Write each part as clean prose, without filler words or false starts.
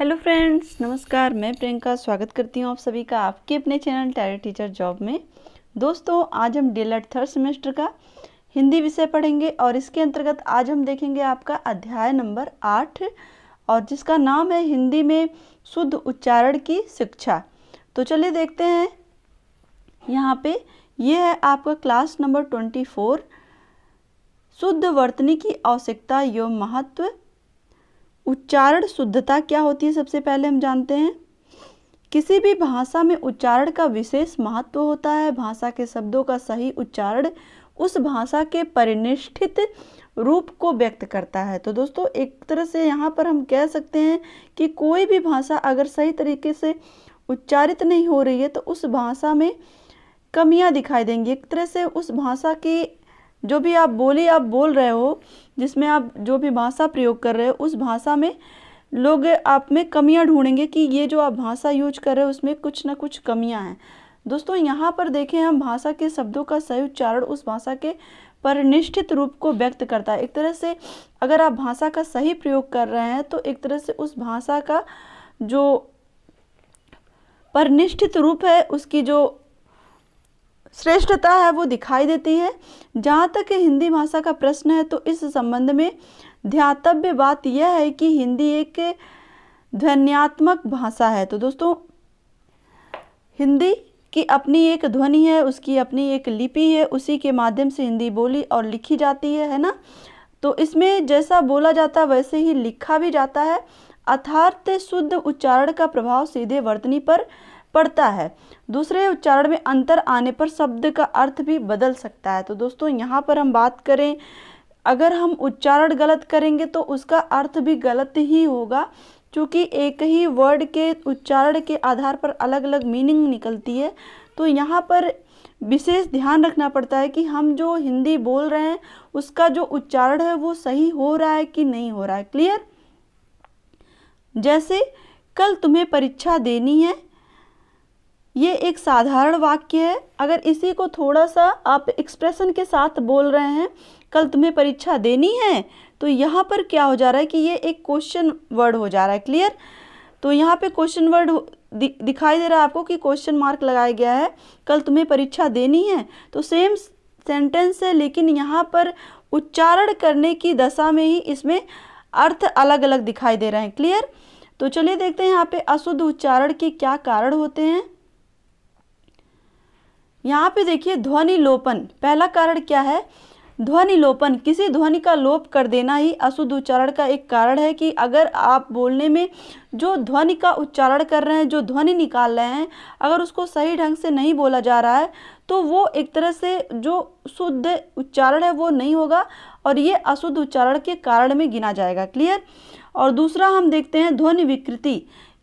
Hello friends, नमस्कार। मैं प्रियंका स्वागत करती हूँ आप सभी का आपके अपने चैनल टैलेंट टीचर जॉब में। दोस्तों, आज हम डीएलएड थर्ड सेमेस्टर का हिंदी विषय पढ़ेंगे और इसके अंतर्गत आज हम देखेंगे आपका अध्याय नंबर 8 और जिसका नाम है हिंदी में शुद्ध उच्चारण की शिक्षा। तो चलिए देखते हैं। यहाँ पे ये है आपका क्लास नंबर 24, शुद्ध वर्तनी की आवश्यकता एवं महत्व। उच्चारण शुद्धता क्या होती है सबसे पहले हम जानते हैं। किसी भी भाषा में उच्चारण का विशेष महत्व होता है। भाषा के शब्दों का सही उच्चारण उस भाषा के परिनिष्ठित रूप को व्यक्त करता है। तो दोस्तों, एक तरह से यहाँ पर हम कह सकते हैं कि कोई भी भाषा अगर सही तरीके से उच्चारित नहीं हो रही है तो उस भाषा में कमियां दिखाई देंगी। एक तरह से उस भाषा की जो भी आप बोल रहे हो, जिसमें आप जो भी भाषा प्रयोग कर रहे हो, उस भाषा में लोग आप में कमियां ढूंढेंगे कि ये जो आप भाषा यूज कर रहे हो उसमें कुछ ना कुछ कमियां हैं। दोस्तों, यहाँ पर देखें हम भाषा के शब्दों का सही उच्चारण उस भाषा के परिनिष्ठित रूप को व्यक्त करता है। एक तरह से अगर आप भाषा का सही प्रयोग कर रहे हैं तो एक तरह से उस भाषा का जो परिनिष्ठित रूप है, उसकी जो श्रेष्ठता है वो दिखाई देती है। जहाँ तक हिंदी भाषा का प्रश्न है तो इस संबंध में ध्यातव्य बात यह है कि हिंदी एक ध्वन्यात्मक भाषा है। तो दोस्तों, हिंदी की अपनी एक ध्वनि है, उसकी अपनी एक लिपि है, उसी के माध्यम से हिंदी बोली और लिखी जाती है ना। तो इसमें जैसा बोला जाता है वैसे ही लिखा भी जाता है। अर्थात शुद्ध उच्चारण का प्रभाव सीधे वर्तनी पर पड़ता है। दूसरे उच्चारण में अंतर आने पर शब्द का अर्थ भी बदल सकता है। तो दोस्तों, यहाँ पर हम बात करें, अगर हम उच्चारण गलत करेंगे तो उसका अर्थ भी गलत ही होगा, क्योंकि एक ही वर्ड के उच्चारण के आधार पर अलग अलग मीनिंग निकलती है। तो यहाँ पर विशेष ध्यान रखना पड़ता है कि हम जो हिंदी बोल रहे हैं उसका जो उच्चारण है वो सही हो रहा है कि नहीं हो रहा है। क्लियर? जैसे कल तुम्हें परीक्षा देनी है, ये एक साधारण वाक्य है। अगर इसी को थोड़ा सा आप एक्सप्रेशन के साथ बोल रहे हैं, कल तुम्हें परीक्षा देनी है, तो यहाँ पर क्या हो जा रहा है कि ये एक क्वेश्चन वर्ड हो जा रहा है। क्लियर? तो यहाँ पे क्वेश्चन वर्ड दिखाई दे रहा है आपको कि क्वेश्चन मार्क लगाया गया है, कल तुम्हें परीक्षा देनी है। तो सेम सेंटेंस है, लेकिन यहाँ पर उच्चारण करने की दशा में ही इसमें अर्थ अलग अलग दिखाई दे रहे हैं। क्लियर? तो चलिए देखते हैं यहाँ पे अशुद्ध उच्चारण के क्या कारण होते हैं। यहाँ पे देखिए, ध्वनि लोपन। पहला कारण क्या है? ध्वनि लोपन। किसी ध्वनि का लोप कर देना ही अशुद्ध उच्चारण का एक कारण है। कि अगर आप बोलने में जो ध्वनि का उच्चारण कर रहे हैं, जो ध्वनि निकाल रहे हैं, अगर उसको सही ढंग से नहीं बोला जा रहा है तो वो एक तरह से जो शुद्ध उच्चारण है वो नहीं होगा और ये अशुद्ध उच्चारण के कारण में गिना जाएगा। क्लियर? और दूसरा हम देखते हैं ध्वनि विकृति।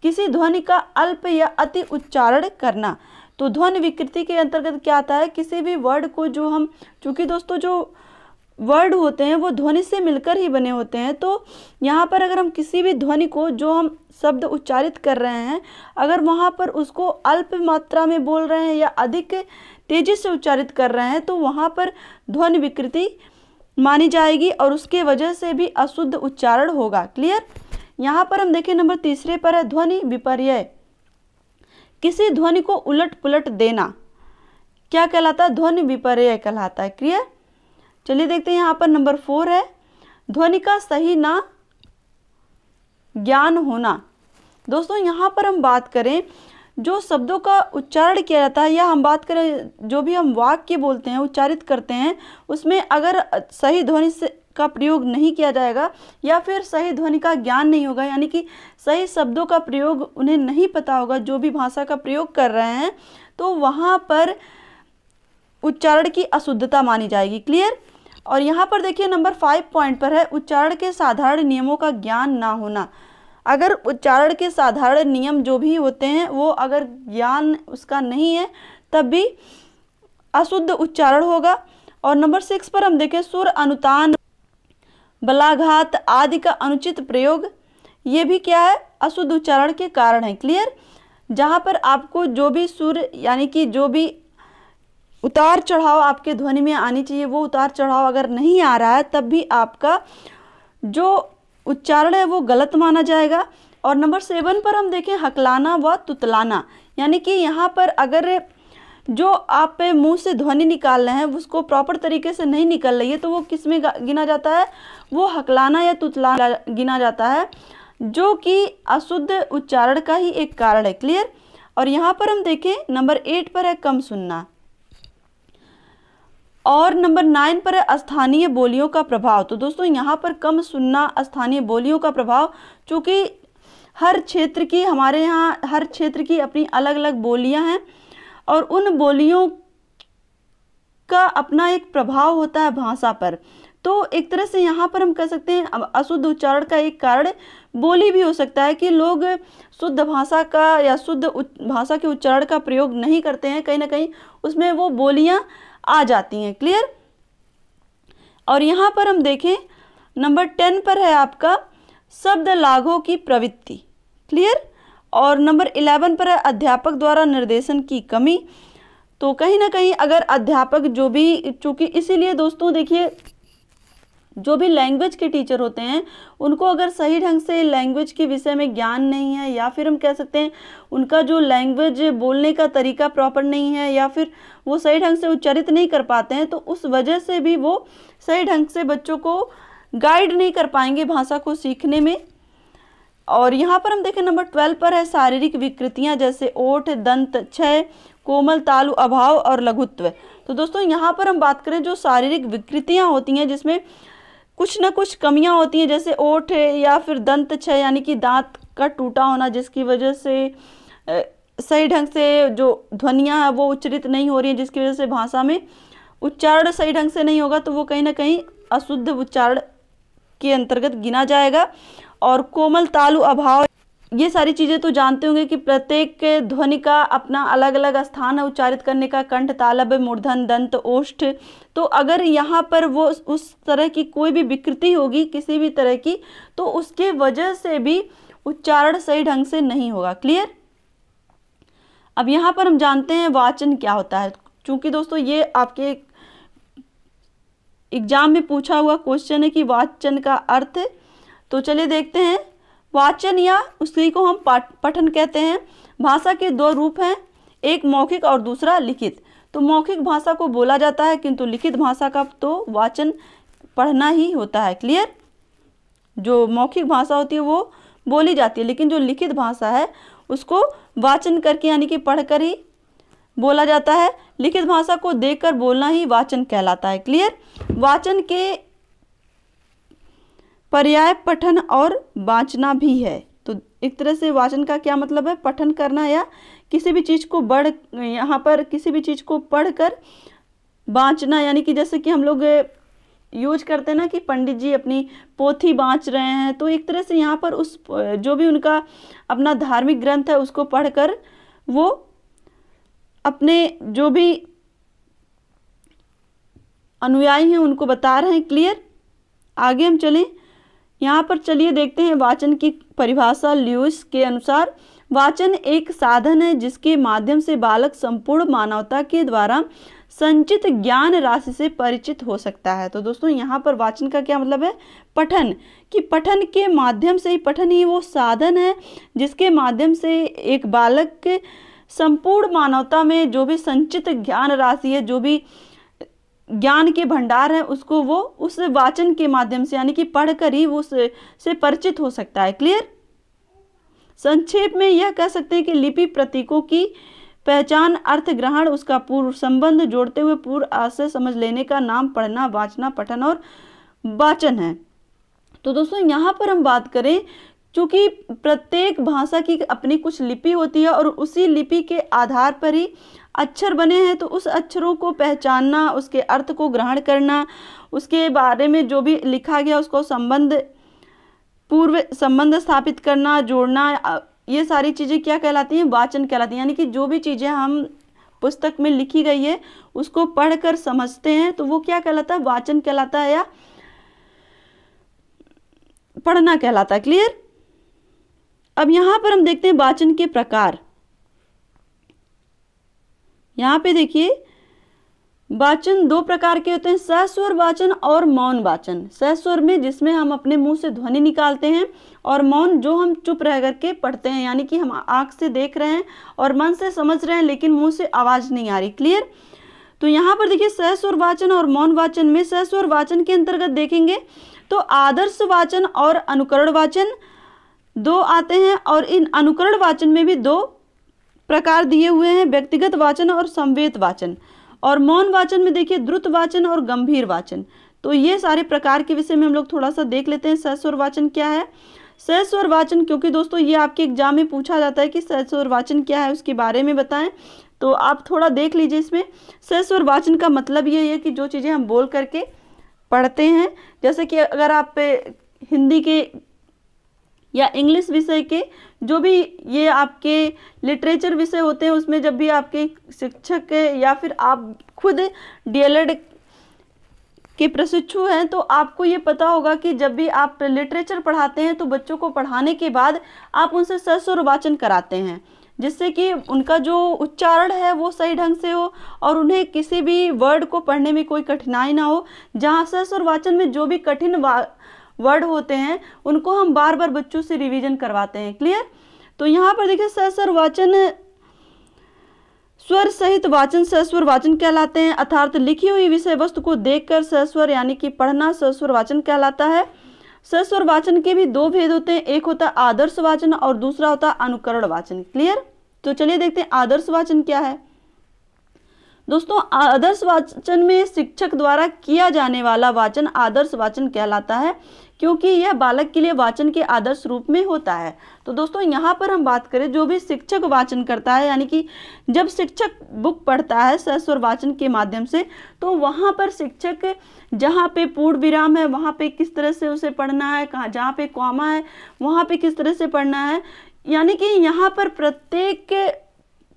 किसी ध्वनि का अल्प या अति उच्चारण करना। तो ध्वनि विकृति के अंतर्गत क्या आता है? किसी भी वर्ड को जो हम, चूँकि दोस्तों जो वर्ड होते हैं वो ध्वनि से मिलकर ही बने होते हैं, तो यहाँ पर अगर हम किसी भी ध्वनि को, जो हम शब्द उच्चारित कर रहे हैं, अगर वहाँ पर उसको अल्प मात्रा में बोल रहे हैं या अधिक तेजी से उच्चारित कर रहे हैं तो वहाँ पर ध्वनि विकृति मानी जाएगी और उसके वजह से भी अशुद्ध उच्चारण होगा। क्लियर? यहाँ पर हम देखें नंबर 3 पर है ध्वनि विपर्यय। किसी ध्वनि को उलट पुलट देना क्या कहलाता है? ध्वनि विपर्यय कहलाता है। क्लियर? चलिए देखते हैं यहाँ पर नंबर 4 है ध्वनि का सही ना ज्ञान होना। दोस्तों, यहाँ पर हम बात करें जो शब्दों का उच्चारण किया जाता है, या हम बात करें जो भी हम वाक्य बोलते हैं, उच्चारित करते हैं, उसमें अगर सही ध्वनि से का प्रयोग नहीं किया जाएगा या फिर सही ध्वनि का ज्ञान नहीं होगा, यानी कि सही शब्दों का प्रयोग उन्हें नहीं पता होगा जो भी भाषा का प्रयोग कर रहे हैं, तो वहाँ पर उच्चारण की अशुद्धता मानी जाएगी। क्लियर? और यहाँ पर देखिए नंबर 5 पॉइंट पर है उच्चारण के साधारण नियमों का ज्ञान ना होना। अगर उच्चारण के साधारण नियम जो भी होते हैं वो अगर ज्ञान उसका नहीं है तब भी अशुद्ध उच्चारण होगा। और नंबर 6 पर हम देखें सुर अनुतान, बलाघात आदि का अनुचित प्रयोग, ये भी क्या है? अशुद्ध उच्चारण के कारण है। क्लियर? जहाँ पर आपको जो भी सुर, यानी कि जो भी उतार चढ़ाव आपके ध्वनि में आनी चाहिए, वो उतार चढ़ाव अगर नहीं आ रहा है तब भी आपका जो उच्चारण है वो गलत माना जाएगा। और नंबर 7 पर हम देखें हकलाना व तुतलाना, यानी कि यहाँ पर अगर जो आप मुंह से ध्वनि निकाल रहे हैं उसको प्रॉपर तरीके से नहीं निकल रही है तो वो किस में गिना जाता है, वो हकलाना या तुतलाना गिना जाता है, जो कि अशुद्ध उच्चारण का ही एक कारण है। क्लियर। और यहाँ पर हम देखें नंबर 8 पर है कम सुनना, और नंबर 9 पर है स्थानीय बोलियों का प्रभाव। तो दोस्तों यहाँ पर कम सुनना, स्थानीय बोलियों का प्रभाव, चूँकि हर क्षेत्र की, हमारे यहाँ हर क्षेत्र की अपनी अलग अलग बोलियाँ हैं और उन बोलियों का अपना एक प्रभाव होता है भाषा पर। तो एक तरह से यहाँ पर हम कह सकते हैं अशुद्ध उच्चारण का एक कारण बोली भी हो सकता है कि लोग शुद्ध भाषा का या शुद्ध भाषा के उच्चारण का प्रयोग नहीं करते हैं, कहीं ना कहीं उसमें वो बोलियाँ आ जाती हैं। क्लियर। और यहाँ पर हम देखें नंबर 10 पर है आपका शब्द लाघवों की प्रवृत्ति। क्लियर। और नंबर 11 पर है अध्यापक द्वारा निर्देशन की कमी। तो कहीं ना कहीं अगर अध्यापक जो भी, चूँकि इसीलिए दोस्तों देखिए जो भी लैंग्वेज के टीचर होते हैं उनको अगर सही ढंग से लैंग्वेज के विषय में ज्ञान नहीं है, या फिर हम कह सकते हैं उनका जो लैंग्वेज बोलने का तरीका प्रॉपर नहीं है, या फिर वो सही ढंग से उच्चारित नहीं कर पाते हैं, तो उस वजह से भी वो सही ढंग से बच्चों को गाइड नहीं कर पाएंगे भाषा को सीखने में। और यहाँ पर हम देखें नंबर 12 पर है शारीरिक विकृतियाँ, जैसे ओठ, दंत क्षय, कोमल तालु अभाव और लघुत्व। तो दोस्तों यहाँ पर हम बात करें जो शारीरिक विकृतियाँ होती हैं जिसमें कुछ ना कुछ कमियां होती हैं, जैसे ओठ या फिर दंत क्षय यानी कि दांत का टूटा होना, जिसकी वजह से सही ढंग से जो ध्वनियां हैं वो उच्चारित नहीं हो रही हैं, जिसकी वजह से भाषा में उच्चारण सही ढंग से नहीं होगा, तो वो कहीं ना कहीं अशुद्ध उच्चारण के अंतर्गत गिना जाएगा। और कोमल तालु अभाव, ये सारी चीज़ें तो जानते होंगे कि प्रत्येक ध्वनि का अपना अलग अलग स्थान है उच्चारित करने का, कंठ, तालव्य, मूर्धन, दंत, ओष्ठ। तो अगर यहाँ पर वो उस तरह की कोई भी विकृति होगी किसी भी तरह की, तो उसके वजह से भी उच्चारण सही ढंग से नहीं होगा। क्लियर। अब यहाँ पर हम जानते हैं वाचन क्या होता है, चूँकि दोस्तों ये आपके एग्जाम में पूछा हुआ क्वेश्चन है कि वाचन का अर्थ। तो चलिए देखते हैं। वाचन या उसी को हम पठन कहते हैं। भाषा के दो रूप हैं, एक मौखिक और दूसरा लिखित। तो मौखिक भाषा को बोला जाता है, किंतु लिखित भाषा का तो वाचन पढ़ना ही होता है। क्लियर। जो मौखिक भाषा होती है वो बोली जाती है, लेकिन जो लिखित भाषा है उसको वाचन करके यानी कि पढ़कर ही बोला जाता है। लिखित भाषा को देखकर बोलना ही वाचन कहलाता है। क्लियर। वाचन के पर्याय पठन और वाचना भी है। तो एक तरह से वाचन का क्या मतलब है, पठन करना या किसी भी चीज़ को यहाँ पर किसी भी चीज़ को पढ़कर वाचना, यानी कि जैसे कि हम लोग यूज करते हैं ना कि पंडित जी अपनी पोथी बाँच रहे हैं, तो एक तरह से यहाँ पर उस जो भी उनका अपना धार्मिक ग्रंथ है उसको पढ़कर वो अपने जो भी अनुयायी हैं उनको बता रहे हैं। क्लियर। आगे हम चलें। यहाँ पर चलिए देखते हैं वाचन की परिभाषा। ल्यूइस के अनुसार वाचन एक साधन है जिसके माध्यम से बालक संपूर्ण मानवता के द्वारा संचित ज्ञान राशि से परिचित हो सकता है। तो दोस्तों यहाँ पर वाचन का क्या मतलब है, पठन, कि पठन के माध्यम से ही, पठन ही वो साधन है जिसके माध्यम से एक बालक के संपूर्ण मानवता में जो भी संचित ज्ञान राशि है, जो भी ज्ञान के भंडार है, उसको वो उस वाचन के माध्यम से यानी कि पढ़कर ही वो से परिचित हो सकता है। क्लियर। संक्षेप में यह कह सकते हैं कि लिपि प्रतीकों की पहचान, अर्थ ग्रहण, उसका पूर्व संबंध जोड़ते हुए पूर्व आशय समझ लेने का नाम पढ़ना, वाचना, पठन और वाचन है। तो दोस्तों यहाँ पर हम बात करें, चूँकि प्रत्येक भाषा की अपनी कुछ लिपि होती है और उसी लिपि के आधार पर ही अक्षर बने हैं, तो उस अक्षरों को पहचानना, उसके अर्थ को ग्रहण करना, उसके बारे में जो भी लिखा गया उसको पूर्व संबंध स्थापित करना, जोड़ना, ये सारी चीज़ें क्या कहलाती हैं, वाचन कहलाती हैं। यानी कि जो भी चीज़ें हम पुस्तक में लिखी गई है उसको पढ़कर समझते हैं तो वो क्या कहलाता है, वाचन कहलाता है या पढ़ना कहलाता है। क्लियर। अब यहाँ पर हम देखते हैं वाचन के प्रकार। यहाँ पे देखिए वाचन दो प्रकार के होते हैं, सस्वर वाचन और मौन वाचन। सस्वर में जिसमें हम अपने मुंह से ध्वनि निकालते हैं, और मौन जो हम चुप रह करके पढ़ते हैं, यानी कि हम आंख से देख रहे हैं और मन से समझ रहे हैं लेकिन मुंह से आवाज नहीं आ रही। क्लियर? तो यहाँ पर देखिए सस्वर वाचन और मौन वाचन में, सस्वर वाचन के अंतर्गत देखेंगे तो आदर्श वाचन और अनुकरण वाचन दो आते हैं, और इन अनुकरण वाचन में भी दो प्रकार दिए हुए हैं, व्यक्तिगत वाचन और संवेद वाचन। और मौन वाचन में देखिए द्रुत वाचन और गंभीर वाचन। तो ये सारे प्रकार के विषय में हम लोग थोड़ा सा देख लेते हैं। सस्वर वाचन क्या है? सस्वर वाचन, क्योंकि दोस्तों ये आपके एग्जाम में पूछा जाता है कि सस्वर वाचन क्या है, उसके बारे में बताएं, तो आप थोड़ा देख लीजिए इसमें। सस्वर वाचन का मतलब ये है कि जो चीज़ें हम बोल करके पढ़ते हैं, जैसे कि अगर आप हिंदी के या इंग्लिश विषय के जो भी ये आपके लिटरेचर विषय होते हैं, उसमें जब भी आपके शिक्षक या फिर आप खुद डीएलएड के प्रशिक्षु हैं तो आपको ये पता होगा कि जब भी आप लिटरेचर पढ़ाते हैं तो बच्चों को पढ़ाने के बाद आप उनसे सस्वर वाचन कराते हैं, जिससे कि उनका जो उच्चारण है वो सही ढंग से हो और उन्हें किसी भी वर्ड को पढ़ने में कोई कठिनाई ना हो। जहाँ सस्वर वाचन में जो भी कठिन वर्ड होते हैं उनको हम बार बार बच्चों से रिवीजन करवाते हैं। क्लियर? तो यहाँ पर देखिए सस्वर वाचन, स्वर सहित वाचन सस्वर वाचन कहलाते हैं, अर्थात लिखी हुई विषय वस्तु को देखकर सस्वर यानी कि पढ़ना सस्वर वाचन कहलाता है। सस्वर वाचन के भी दो भेद होते हैं, एक होता है आदर्श वाचन और दूसरा होता है अनुकरण वाचन। क्लियर? तो चलिए देखते हैं आदर्श वाचन क्या है। दोस्तों आदर्श वाचन में शिक्षक द्वारा किया जाने वाला वाचन आदर्श वाचन कहलाता है, क्योंकि यह बालक के लिए वाचन के आदर्श रूप में होता है। तो दोस्तों यहाँ पर हम बात करें जो भी शिक्षक वाचन करता है, यानी कि जब शिक्षक बुक पढ़ता है सस्वर वाचन के माध्यम से, तो वहाँ पर शिक्षक जहाँ पे पूर्ण विराम है वहाँ पे किस तरह से उसे पढ़ना है, कहाँ जहाँ पे कॉमा है वहाँ पे किस तरह से पढ़ना है, यानी कि यहाँ पर प्रत्येक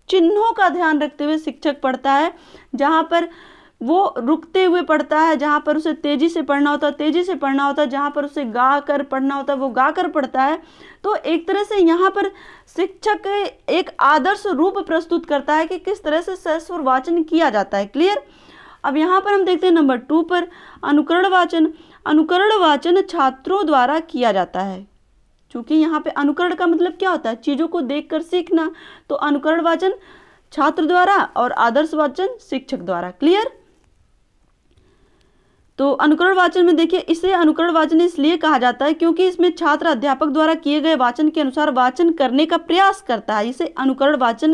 चिन्हों का ध्यान रखते हुए शिक्षक पढ़ता है। जहाँ पर वो रुकते हुए पढ़ता है, जहाँ पर उसे तेजी से पढ़ना होता है तेजी से पढ़ना होता है, जहाँ पर उसे गा कर पढ़ना होता है वो गा कर पढ़ता है। तो एक तरह से यहाँ पर शिक्षक एक आदर्श रूप प्रस्तुत करता है कि किस तरह से सस्वर वाचन किया जाता है। क्लियर? अब यहाँ पर हम देखते हैं नंबर 2 पर अनुकरण वाचन। अनुकरण वाचन छात्रों द्वारा किया जाता है, क्योंकि यहाँ पे अनुकरण का मतलब क्या होता है? चीज़ों को देखकर सीखना। तो अनुकरण वाचन छात्र द्वारा और आदर्श वाचन शिक्षक द्वारा। क्लियर? तो अनुकरण वाचन में देखिए इसे अनुकरण वाचन इसलिए कहा जाता है क्योंकि इसमें छात्र अध्यापक द्वारा किए गए वाचन के अनुसार वाचन करने का प्रयास करता है। इसे अनुकरण वाचन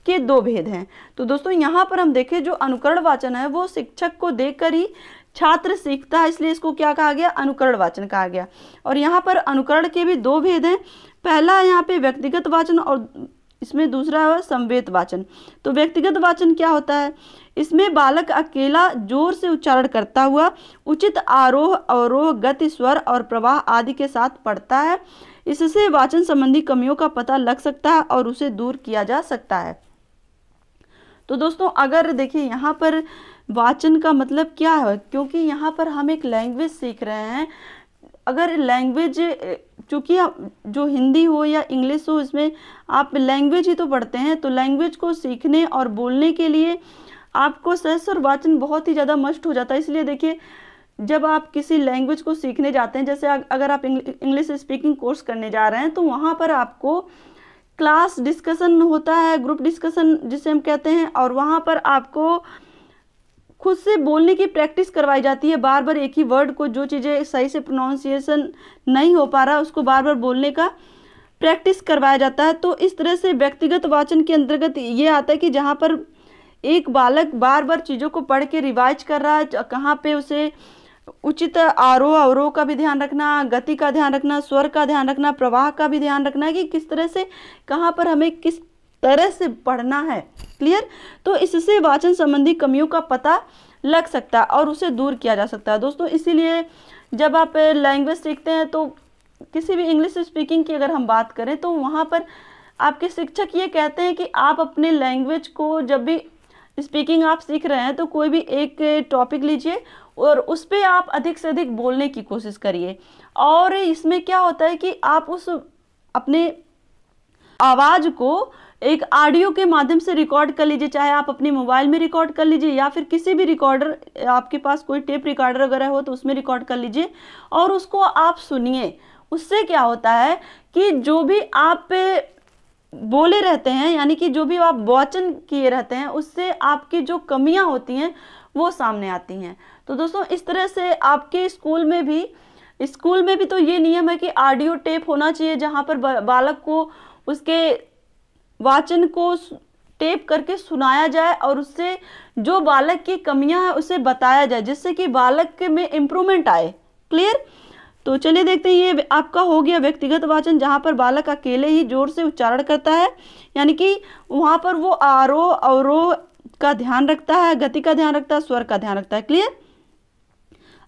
के दो भेद हैं। तो दोस्तों यहाँ पर हम देखें जो अनुकरण वाचन है वो शिक्षक को देखकर ही छात्र सीखता है, इसलिए इसको क्या कहा गया? अनुकरण वाचन कहा गया। और यहाँ पर अनुकरण के भी दो भेद हैं। पहला यहाँ पे व्यक्तिगत वाचन और इसमें दूसरा है संवेद वाचन। तो व्यक्तिगत वाचन क्या होता है? इसमें बालक अकेला जोर से उच्चारण करता हुआ उचित आरोह अवरोह गति स्वर और प्रवाह आदि के साथ पढ़ता है। इससे वाचन संबंधी कमियों का पता लग सकता है और उसे दूर किया जा सकता है। तो दोस्तों अगर देखिए यहाँ पर वाचन का मतलब क्या है, क्योंकि यहाँ पर हम एक लैंग्वेज सीख रहे हैं। अगर लैंग्वेज, चूँकि जो हिंदी हो या इंग्लिश हो, इसमें आप लैंग्वेज ही तो पढ़ते हैं, तो लैंग्वेज को सीखने और बोलने के लिए आपको सस्वर वाचन बहुत ही ज़्यादा मस्ट हो जाता है। इसलिए देखिए जब आप किसी लैंग्वेज को सीखने जाते हैं, जैसे अगर आप इंग्लिश स्पीकिंग कोर्स करने जा रहे हैं, तो वहाँ पर आपको क्लास डिस्कशन होता है, ग्रुप डिस्कशन जिसे हम कहते हैं, और वहाँ पर आपको खुद से बोलने की प्रैक्टिस करवाई जाती है। बार बार एक ही वर्ड को, जो चीज़ें सही से प्रोनाउंसिएशन नहीं हो पा रहा उसको बार बार बोलने का प्रैक्टिस करवाया जाता है। तो इस तरह से व्यक्तिगत वाचन के अंतर्गत ये आता है कि जहाँ पर एक बालक बार बार चीज़ों को पढ़ के रिवाइज कर रहा है, कहाँ पे उसे उचित आरोह अवरोह का भी ध्यान रखना, गति का ध्यान रखना, स्वर का ध्यान रखना, प्रवाह का भी ध्यान रखना है कि किस तरह से कहाँ पर हमें किस तरह से पढ़ना है। क्लियर? तो इससे वाचन संबंधी कमियों का पता लग सकता है और उसे दूर किया जा सकता है। दोस्तों इसीलिए जब आप लैंग्वेज सीखते हैं, तो किसी भी इंग्लिश स्पीकिंग की अगर हम बात करें, तो वहाँ पर आपके शिक्षक ये कहते हैं कि आप अपने लैंग्वेज को, जब भी स्पीकिंग आप सीख रहे हैं, तो कोई भी एक टॉपिक लीजिए और उस पर आप अधिक से अधिक बोलने की कोशिश करिए। और इसमें क्या होता है कि आप उस अपने आवाज़ को एक ऑडियो के माध्यम से रिकॉर्ड कर लीजिए, चाहे आप अपने मोबाइल में रिकॉर्ड कर लीजिए या फिर किसी भी रिकॉर्डर, आपके पास कोई टेप रिकॉर्डर वगैरह हो तो उसमें रिकॉर्ड कर लीजिए और उसको आप सुनिए। उससे क्या होता है कि जो भी आप बोले रहते हैं, यानी कि जो भी आप वाचन किए रहते हैं, उससे आपकी जो कमियां होती हैं वो सामने आती हैं। तो दोस्तों इस तरह से आपके स्कूल में भी तो ये नियम है कि ऑडियो टेप होना चाहिए, जहां पर बालक को उसके वाचन को टेप करके सुनाया जाए और उससे जो बालक की कमियां हैं उसे बताया जाए, जिससे कि बालक में इम्प्रूवमेंट आए। क्लियर? तो चलिए देखते हैं, ये आपका हो गया व्यक्तिगत वाचन, जहां पर बालक अकेले ही जोर से उच्चारण करता है, यानी कि वहां पर वो आरोह अवरोह का ध्यान रखता है, गति का ध्यान रखता है, स्वर का ध्यान रखता है। क्लियर?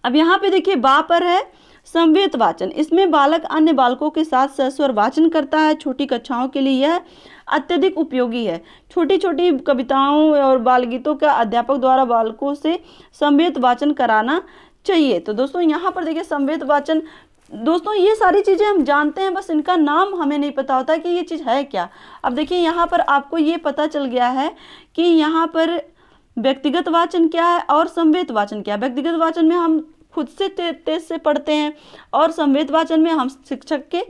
अब यहाँ पे देखिए बा पर है संवेत वाचन। इसमें बालक अन्य बालकों के साथ सस्वर वाचन करता है। छोटी कक्षाओं के लिए यह अत्यधिक उपयोगी है। छोटी छोटी कविताओं और बाल गीतों का अध्यापक द्वारा बालकों से संवेत वाचन कराना चाहिए। तो दोस्तों यहाँ पर देखिए संवेत वाचन, दोस्तों ये सारी चीज़ें हम जानते हैं, बस इनका नाम हमें नहीं पता होता कि ये चीज़ है क्या। अब देखिए यहाँ पर आपको ये पता चल गया है कि यहाँ पर व्यक्तिगत वाचन क्या है और संवेत वाचन क्या है। व्यक्तिगत वाचन में हम खुद से तेज से पढ़ते हैं और संवेत वाचन में हम शिक्षक के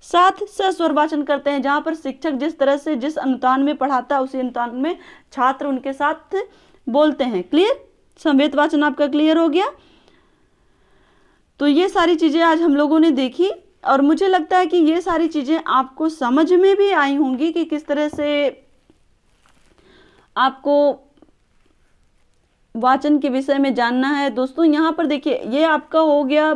साथ सस्वर वाचन करते हैं, जहाँ पर शिक्षक जिस तरह से जिस अनुतान में पढ़ाता है उसी अनुतान में छात्र उनके साथ बोलते हैं। क्लियर? संवेत वाचन आपका क्लियर हो गया। तो ये सारी चीज़ें आज हम लोगों ने देखी और मुझे लगता है कि ये सारी चीज़ें आपको समझ में भी आई होंगी कि किस तरह से आपको वाचन के विषय में जानना है। दोस्तों यहाँ पर देखिए ये आपका हो गया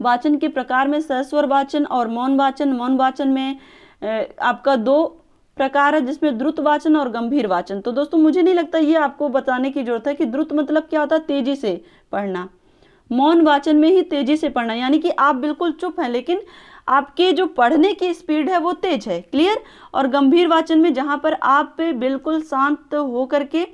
वाचन के प्रकार में सस्वर वाचन और मौन वाचन। मौन वाचन में आपका 2 प्रकार है, जिसमें द्रुत वाचन और गंभीर वाचन। तो दोस्तों मुझे नहीं लगता ये आपको बताने की जरूरत है कि द्रुत मतलब क्या होता है, तेजी से पढ़ना। मौन वाचन में ही तेजी से पढ़ना, यानी कि आप बिल्कुल चुप हैं लेकिन आपके जो पढ़ने की स्पीड है वो तेज है। क्लियर? और गंभीर वाचन में जहाँ पर आप बिल्कुल शांत हो करके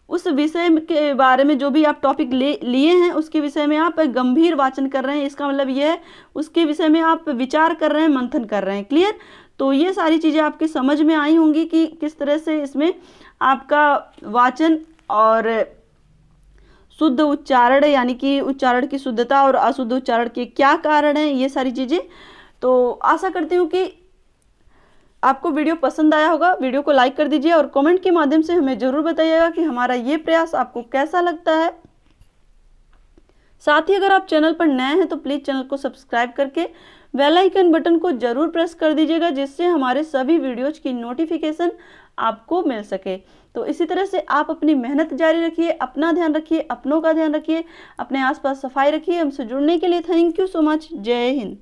उस विषय के बारे में जो भी आप टॉपिक लिए हैं उसके विषय में आप गंभीर वाचन कर रहे हैं। इसका मतलब ये है उसके विषय में आप विचार कर रहे हैं, मंथन कर रहे हैं। क्लियर? तो ये सारी चीज़ें आपकी समझ में आई होंगी कि किस तरह से इसमें आपका वाचन और शुद्ध उच्चारण, यानी कि उच्चारण की शुद्धता और अशुद्ध उच्चारण के क्या कारण हैं, ये सारी चीज़ें। तो आशा करती हूँ कि आपको वीडियो पसंद आया होगा। वीडियो को लाइक कर दीजिए और कमेंट के माध्यम से हमें ज़रूर बताइएगा कि हमारा ये प्रयास आपको कैसा लगता है। साथ ही अगर आप चैनल पर नए हैं तो प्लीज़ चैनल को सब्सक्राइब करके बेल आइकन बटन को ज़रूर प्रेस कर दीजिएगा, जिससे हमारे सभी वीडियोज़ की नोटिफिकेशन आपको मिल सके। तो इसी तरह से आप अपनी मेहनत जारी रखिए, अपना ध्यान रखिए, अपनों का ध्यान रखिए, अपने आसपास सफाई रखिए। हमसे जुड़ने के लिए थैंक यू सो मच। जय हिंद।